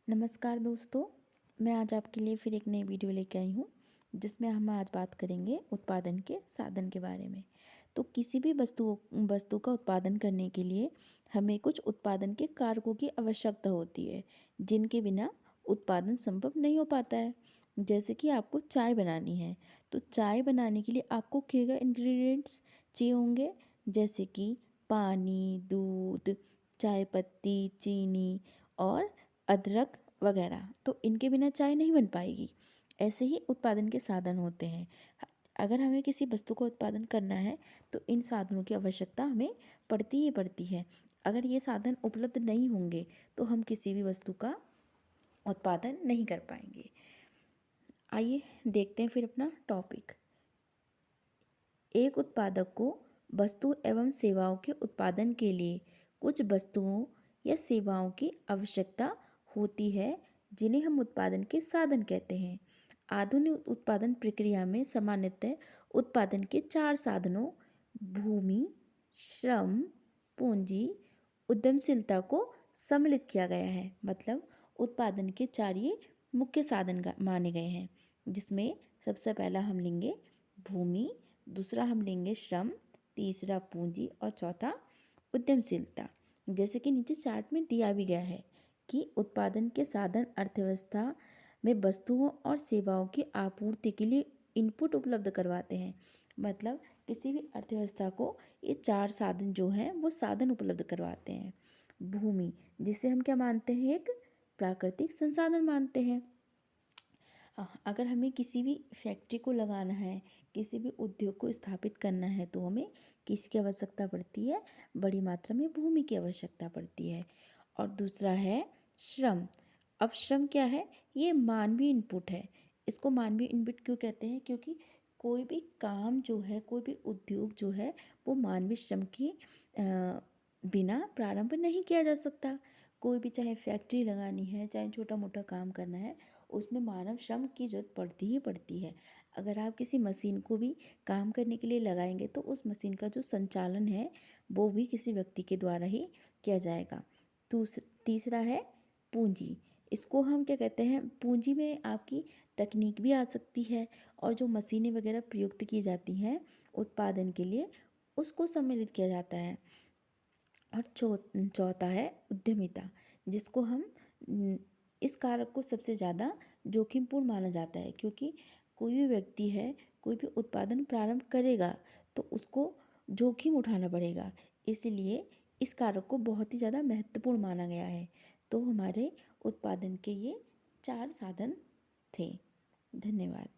नमस्कार दोस्तों, मैं आज आपके लिए फिर एक नई वीडियो लेके आई हूँ जिसमें हम आज बात करेंगे उत्पादन के साधन के बारे में। तो किसी भी वस्तु का उत्पादन करने के लिए हमें कुछ उत्पादन के कारकों की आवश्यकता होती है जिनके बिना उत्पादन संभव नहीं हो पाता है। जैसे कि आपको चाय बनानी है, तो चाय बनाने के लिए आपको क्या इंग्रेडिएंट्स चाहिए होंगे, जैसे कि पानी, दूध, चाय पत्ती, चीनी और अदरक वगैरह। तो इनके बिना चाय नहीं बन पाएगी। ऐसे ही उत्पादन के साधन होते हैं। अगर हमें किसी वस्तु का उत्पादन करना है तो इन साधनों की आवश्यकता हमें पड़ती ही पड़ती है। अगर ये साधन उपलब्ध नहीं होंगे तो हम किसी भी वस्तु का उत्पादन नहीं कर पाएंगे। आइए देखते हैं फिर अपना टॉपिक। एक उत्पादक को वस्तु एवं सेवाओं के उत्पादन के लिए कुछ वस्तुओं या सेवाओं की आवश्यकता होती है जिन्हें हम उत्पादन के साधन कहते हैं। आधुनिक उत्पादन प्रक्रिया में सामान्यतः उत्पादन के 4 साधनों भूमि, श्रम, पूंजी, उद्यमशीलता को सम्मिलित किया गया है। मतलब उत्पादन के 4 ये मुख्य साधन माने गए हैं, जिसमें सबसे पहला हम लेंगे भूमि, दूसरा हम लेंगे श्रम, तीसरा पूंजी और चौथा उद्यमशीलता। जैसे कि नीचे चार्ट में दिया भी गया है कि उत्पादन के साधन अर्थव्यवस्था में वस्तुओं और सेवाओं की आपूर्ति के लिए इनपुट उपलब्ध करवाते हैं। मतलब किसी भी अर्थव्यवस्था को ये 4 साधन जो हैं वो साधन उपलब्ध करवाते हैं। भूमि, जिसे हम क्या मानते हैं, एक प्राकृतिक संसाधन मानते हैं। अगर हमें किसी भी फैक्ट्री को लगाना है, किसी भी उद्योग को स्थापित करना है तो हमें किसकी आवश्यकता पड़ती है? बड़ी मात्रा में भूमि की आवश्यकता पड़ती है। और दूसरा है श्रम। अब श्रम क्या है? ये मानवीय इनपुट है। इसको मानवीय इनपुट क्यों कहते हैं? क्योंकि कोई भी काम जो है, कोई भी उद्योग जो है, वो मानवीय श्रम की बिना प्रारंभ नहीं किया जा सकता। कोई भी चाहे फैक्ट्री लगानी है, चाहे छोटा मोटा काम करना है, उसमें मानव श्रम की ज़रूरत पड़ती ही पड़ती है। अगर आप किसी मशीन को भी काम करने के लिए लगाएंगे तो उस मशीन का जो संचालन है वो भी किसी व्यक्ति के द्वारा ही किया जाएगा। तीसरा है पूंजी। इसको हम क्या कहते हैं? पूंजी में आपकी तकनीक भी आ सकती है और जो मशीनें वगैरह प्रयुक्त की जाती हैं उत्पादन के लिए, उसको सम्मिलित किया जाता है। और चौथा है उद्यमिता, जिसको हम इस कारक को सबसे ज़्यादा जोखिमपूर्ण माना जाता है, क्योंकि कोई भी व्यक्ति है, कोई भी उत्पादन प्रारंभ करेगा तो उसको जोखिम उठाना पड़ेगा। इसलिए इस कारक को बहुत ही ज़्यादा महत्वपूर्ण माना गया है। तो हमारे उत्पादन के ये 4 साधन थे। धन्यवाद।